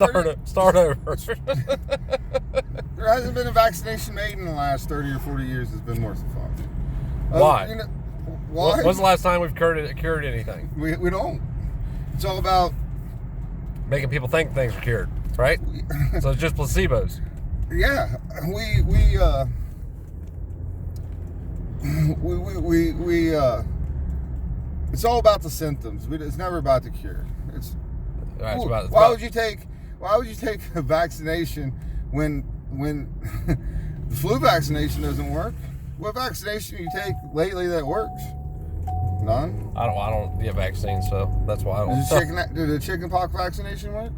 Start over. There hasn't been a vaccination made in the last 30 or 40 years that's been worth the fuck. Why? Why? When's the last time we've cured anything? We don't. It's all about making people think things are cured, right? So it's just placebos. Yeah, we it's all about the symptoms. It's never about the cure. Why would you take a vaccination when the flu vaccination doesn't work? What vaccination you take lately that works? None. I don't get vaccines, so that's why I don't. Did the chickenpox vaccination work?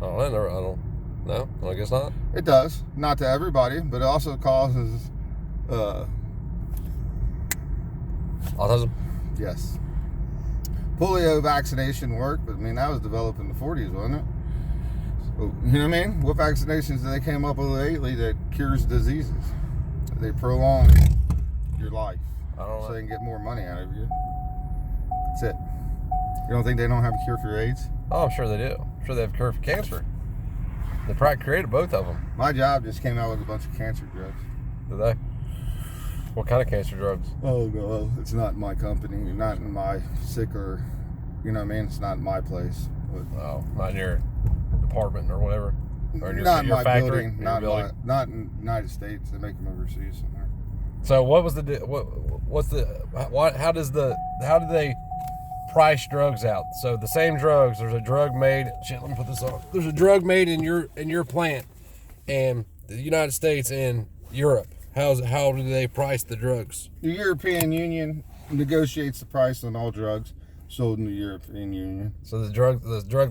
Oh, I don't. No, I guess not. It does. Not to everybody, but it also causes autism. Yes. Polio vaccination worked, but I mean that was developed in the 40s, wasn't it? So, you know what I mean? What vaccinations they came up with lately that cures diseases? They prolong your life. I don't know. So they can get more money out of you. That's it. You don't think they don't have a cure for AIDS? Oh, I'm sure they do. I'm sure they have a cure for cancer. They probably created both of them. My job just came out with a bunch of cancer drugs. Did they? What kind of cancer drugs? Oh, no. It's not in my company. Not in my sick or, you know what I mean? It's not in my place. But, not in your department or whatever? Or in not in my factory? Building. Not in the United States. They make them overseas somewhere. So how do they price drugs out? So the same drugs, there's a drug made, let me put this on. There's a drug made in your plant and the United States and Europe. How do they price the drugs? The European Union negotiates the price on all drugs sold in the European Union. So the drug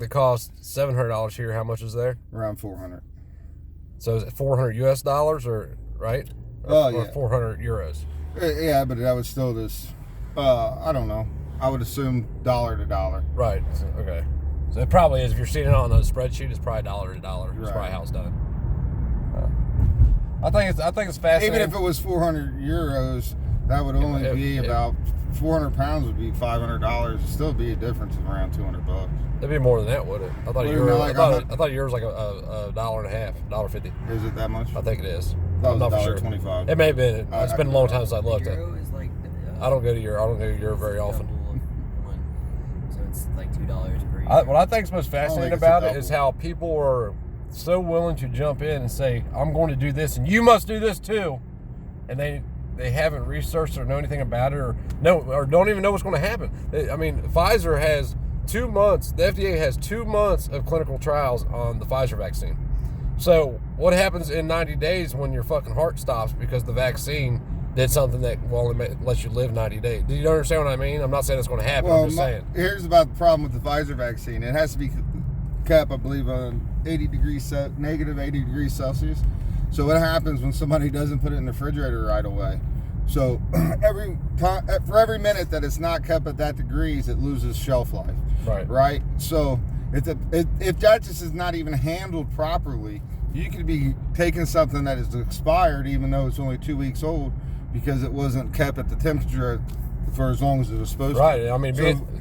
that costs $700 here, how much is there? Around $400. So is it $400 US or right? Or 400 euros. Yeah, but that was still this. I don't know. I would assume dollar to dollar. Right. Okay. So it probably is. If you're seeing it on a spreadsheet, it's probably dollar to dollar. That's probably how it's done. I think it's fascinating. Even if it was 400 euros, that would only be about 400 pounds would be $500. It'd still be a difference of around $200. It'd be more than that, would it? I thought I thought yours was like a $1.50, $1.50. Is it that much? I think it is. That was I'm not for sure. $1.25. It may have been. It's been a long time since I looked at it. Like, I don't go to Europe very often. So it's like $2 per year. What I think is most fascinating about it is how people are so willing to jump in and say, I'm going to do this and you must do this too. And they haven't researched or know anything about it or don't even know what's going to happen. Pfizer has 2 months, the FDA has 2 months of clinical trials on the Pfizer vaccine. So what happens in 90 days when your fucking heart stops because the vaccine did something that only lets you live 90 days? Do you understand what I mean? I'm not saying it's going to happen. I'm just saying. Here's about the problem with the Pfizer vaccine. It has to be kept, I believe, on negative 80 degrees Celsius. So what happens when somebody doesn't put it in the refrigerator right away? So for every minute that it's not kept at that degrees, it loses shelf life. Right. So if that just is not even handled properly, you could be taking something that is expired, even though it's only 2 weeks old, because it wasn't kept at the temperature for as long as it was supposed to. Right. I mean,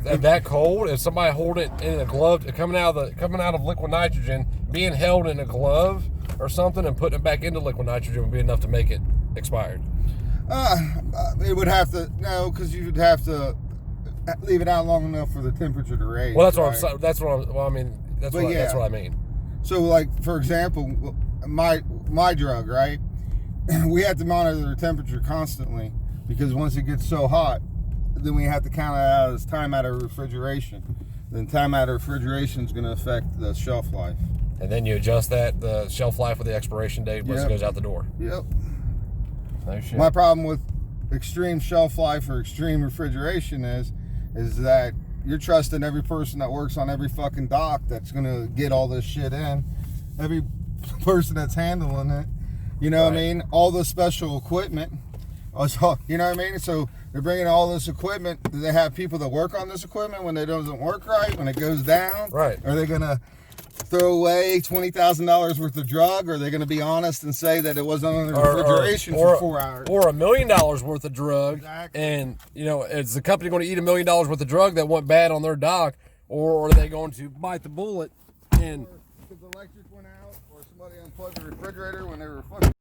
that cold, if somebody hold it in a glove, coming out of liquid nitrogen, being held in a glove or something, and putting it back into liquid nitrogen would be enough to make it expired. It would have to because you would have to leave it out long enough for the temperature to raise. Well, that's what I mean. So, like, for example, my drug, right? We have to monitor the temperature constantly because once it gets so hot, then we have to count it out as time out of refrigeration. Then time out of refrigeration is going to affect the shelf life. And then you adjust the shelf life with the expiration date once it goes out the door. Yep. No shit. My problem with extreme shelf life or extreme refrigeration is that you're trusting every person that works on every fucking dock that's going to get all this shit in. Every person that's handling it. You know what I mean? All the special equipment. You know what I mean? So they're bringing all this equipment. Do they have people that work on this equipment when it doesn't work right, when it goes down? Right. Are they going to throw away $20,000 worth of drug? Or are they going to be honest and say that it wasn't under refrigeration for 4 hours? Or $1 million worth of drug. Exactly. And, is the company going to eat $1 million worth of drug that went bad on their dock? Or are they going to bite the bullet and... The electric went out or somebody unplugged the refrigerator when they were fucking